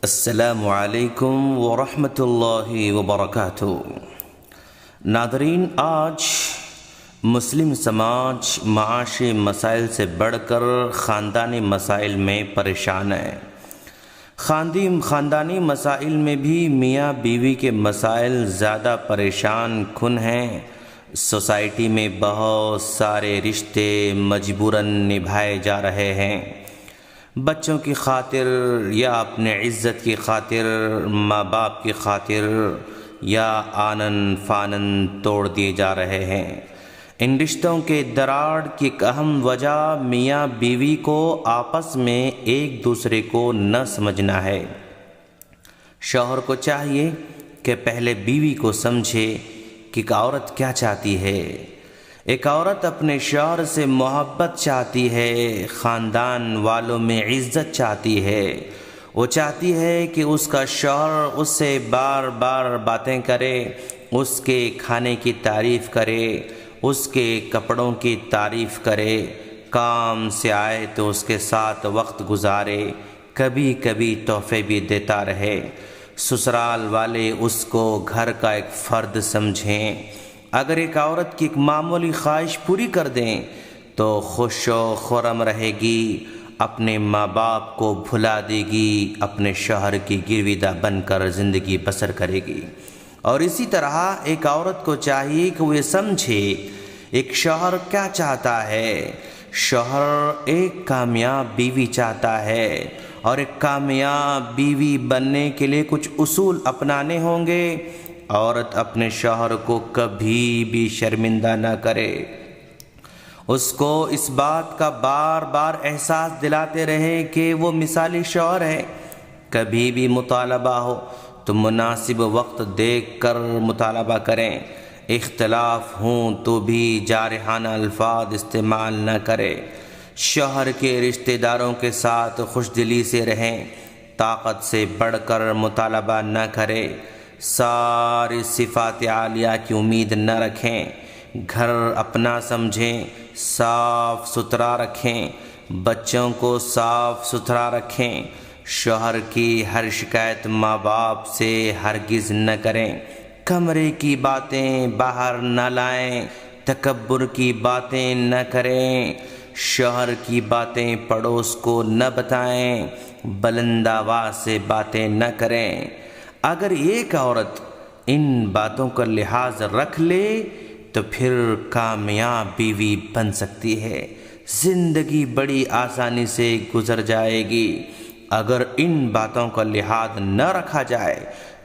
السلام علیکم ورحمۃ اللہ وبرکاتہ۔ ناظرین، آج مسلم سماج معاشی مسائل سے بڑھ کر خاندانی مسائل میں پریشان ہے۔ خاندانی مسائل میں بھی میاں بیوی کے مسائل زیادہ پریشان کن ہیں۔ سوسائٹی میں بہت سارے رشتے مجبوراً نبھائے جا رہے ہیں۔ بچوں کی خاطر یا اپنے عزت کی خاطر، ماں باپ کی خاطر یا آنن فانن توڑ دیے جا رہے ہیں۔ ان رشتوں کے دراڑ کی ایک اہم وجہ میاں بیوی کو آپس میں ایک دوسرے کو نہ سمجھنا ہے۔ شوہر کو چاہیے کہ پہلے بیوی کو سمجھے کہ ایک عورت کیا چاہتی ہے۔ ایک عورت اپنے شوہر سے محبت چاہتی ہے، خاندان والوں میں عزت چاہتی ہے۔ وہ چاہتی ہے کہ اس کا شوہر اس سے بار بار باتیں کرے، اس کے کھانے کی تعریف کرے، اس کے کپڑوں کی تعریف کرے، کام سے آئے تو اس کے ساتھ وقت گزارے، کبھی کبھی تحفے بھی دیتا رہے۔ سسرال والے اس کو گھر کا ایک فرد سمجھیں۔ اگر ایک عورت کی ایک معمولی خواہش پوری کر دیں تو خوش و خرم رہے گی، اپنے ماں باپ کو بھلا دے گی، اپنے شوہر کی گرویدہ بن کر زندگی بسر کرے گی۔ اور اسی طرح ایک عورت کو چاہیے کہ وہ یہ سمجھے ایک شوہر کیا چاہتا ہے۔ شوہر ایک کامیاب بیوی چاہتا ہے، اور ایک کامیاب بیوی بننے کے لیے کچھ اصول اپنانے ہوں گے۔ عورت اپنے شوہر کو کبھی بھی شرمندہ نہ کرے، اس کو اس بات کا بار بار احساس دلاتے رہے کہ وہ مثالی شوہر ہے۔ کبھی بھی مطالبہ ہو تو مناسب وقت دیکھ کر مطالبہ کریں۔ اختلاف ہوں تو بھی جارحانہ الفاظ استعمال نہ کرے۔ شوہر کے رشتہ داروں کے ساتھ خوش دلی سے رہیں، طاقت سے بڑھ کر مطالبہ نہ کرے۔ ساری صفات عالیہ کی امید نہ رکھیں۔ گھر اپنا سمجھیں، صاف ستھرا رکھیں، بچوں کو صاف ستھرا رکھیں۔ شوہر کی ہر شکایت ماں باپ سے ہرگز نہ کریں۔ کمرے کی باتیں باہر نہ لائیں، تکبر کی باتیں نہ کریں۔ شوہر کی باتیں پڑوس کو نہ بتائیں، بلند آواز سے باتیں نہ کریں۔ اگر ایک عورت ان باتوں کا لحاظ رکھ لے تو پھر کامیاب بیوی بن سکتی ہے، زندگی بڑی آسانی سے گزر جائے گی۔ اگر ان باتوں کا لحاظ نہ رکھا جائے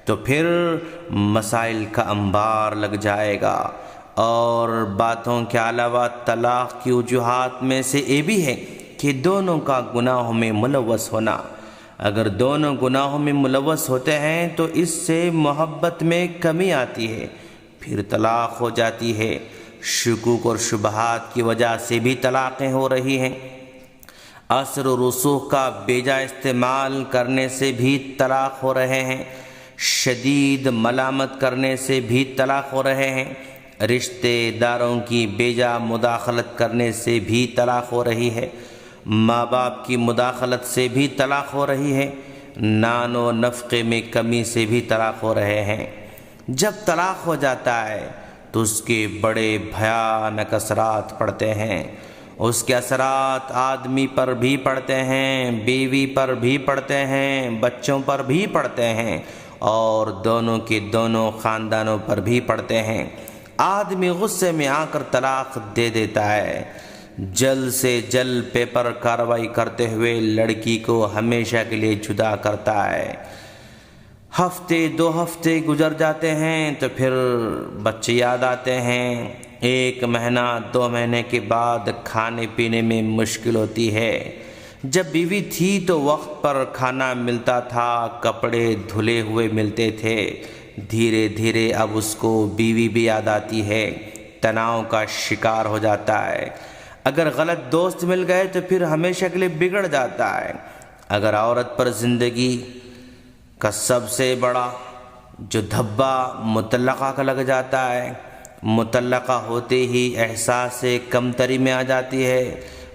تو پھر مسائل کا انبار لگ جائے گا۔ اور باتوں کے علاوہ طلاق کی وجوہات میں سے یہ بھی ہے کہ دونوں کا گناہوں میں ملوث ہونا۔ اگر دونوں گناہوں میں ملوث ہوتے ہیں تو اس سے محبت میں کمی آتی ہے، پھر طلاق ہو جاتی ہے۔ شکوک اور شبہات کی وجہ سے بھی طلاقیں ہو رہی ہیں۔ اثر و رسوخ کا بیجا استعمال کرنے سے بھی طلاق ہو رہے ہیں۔ شدید ملامت کرنے سے بھی طلاق ہو رہے ہیں۔ رشتہ داروں کی بیجا مداخلت کرنے سے بھی طلاق ہو رہی ہے۔ ماں باپ کی مداخلت سے بھی طلاق ہو رہی ہے۔ نان و نفقے میں کمی سے بھی طلاق ہو رہے ہیں۔ جب طلاق ہو جاتا ہے تو اس کے بڑے بھیانک اثرات پڑتے ہیں۔ اس کے اثرات آدمی پر بھی پڑتے ہیں، بیوی پر بھی پڑتے ہیں، بچوں پر بھی پڑتے ہیں، اور دونوں کے دونوں خاندانوں پر بھی پڑتے ہیں۔ آدمی غصے میں آ کر طلاق دے دیتا ہے۔ جلد سے جلد پیپر کارروائی کرتے ہوئے لڑکی کو ہمیشہ کے لیے جدا کرتا ہے۔ ہفتے دو ہفتے گزر جاتے ہیں تو پھر بچے یاد آتے ہیں۔ 1 مہینہ 2 مہینے کے بعد کھانے پینے میں مشکل ہوتی ہے۔ جب بیوی تھی تو وقت پر کھانا ملتا تھا، کپڑے دھلے ہوئے ملتے تھے۔ دھیرے دھیرے اب اس کو بیوی بھی یاد آتی ہے، تناؤ کا شکار ہو جاتا ہے۔ اگر غلط دوست مل گئے تو پھر ہمیشہ کے لیے بگڑ جاتا ہے۔ اگر عورت پر زندگی کا سب سے بڑا جو دھبا مطلقہ کا لگ جاتا ہے، مطلقہ ہوتے ہی احساس کمتری میں آ جاتی ہے،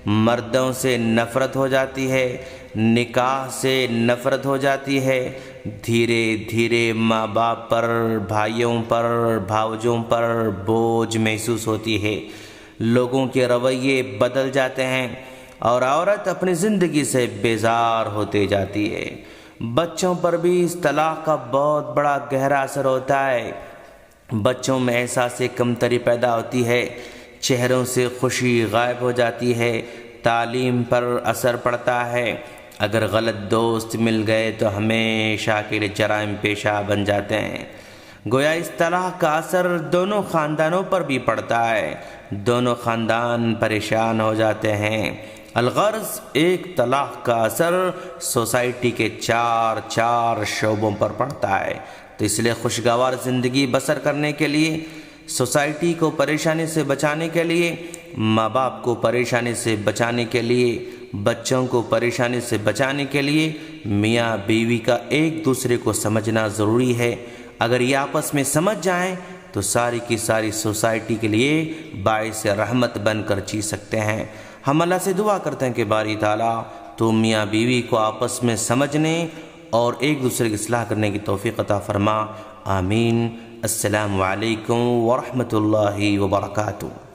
مردوں سے نفرت ہو جاتی ہے، نکاح سے نفرت ہو جاتی ہے، دھیرے دھیرے ماں باپ پر، بھائیوں پر، بھاؤجوں پر بوجھ محسوس ہوتی ہے، لوگوں کے رویے بدل جاتے ہیں اور عورت اپنی زندگی سے بیزار ہوتے جاتی ہے۔ بچوں پر بھی اس طلاق کا بہت بڑا گہرا اثر ہوتا ہے۔ بچوں میں احساس کمتری پیدا ہوتی ہے، چہروں سے خوشی غائب ہو جاتی ہے، تعلیم پر اثر پڑتا ہے، اگر غلط دوست مل گئے تو ہمیشہ کے لیے جرائم پیشہ بن جاتے ہیں۔ گویا اس طلاق کا اثر دونوں خاندانوں پر بھی پڑتا ہے، دونوں خاندان پریشان ہو جاتے ہیں۔ الغرض ایک طلاق کا اثر سوسائٹی کے چار شعبوں پر پڑتا ہے۔ تو اس لیے خوشگوار زندگی بسر کرنے کے لیے، سوسائٹی کو پریشانی سے بچانے کے لیے، ماں باپ کو پریشانی سے بچانے کے لیے، بچوں کو پریشانی سے بچانے کے لیے میاں بیوی کا ایک دوسرے کو سمجھنا ضروری ہے۔ اگر یہ آپس میں سمجھ جائیں تو ساری کی ساری سوسائٹی کے لیے باعث رحمت بن کر جی سکتے ہیں۔ ہم اللہ سے دعا کرتے ہیں کہ باری تعالیٰ تو میاں بیوی کو آپس میں سمجھنے اور ایک دوسرے کی اصلاح کرنے کی توفیق عطا فرما۔ آمین۔ السلام علیکم ورحمۃ اللہ وبرکاتہ۔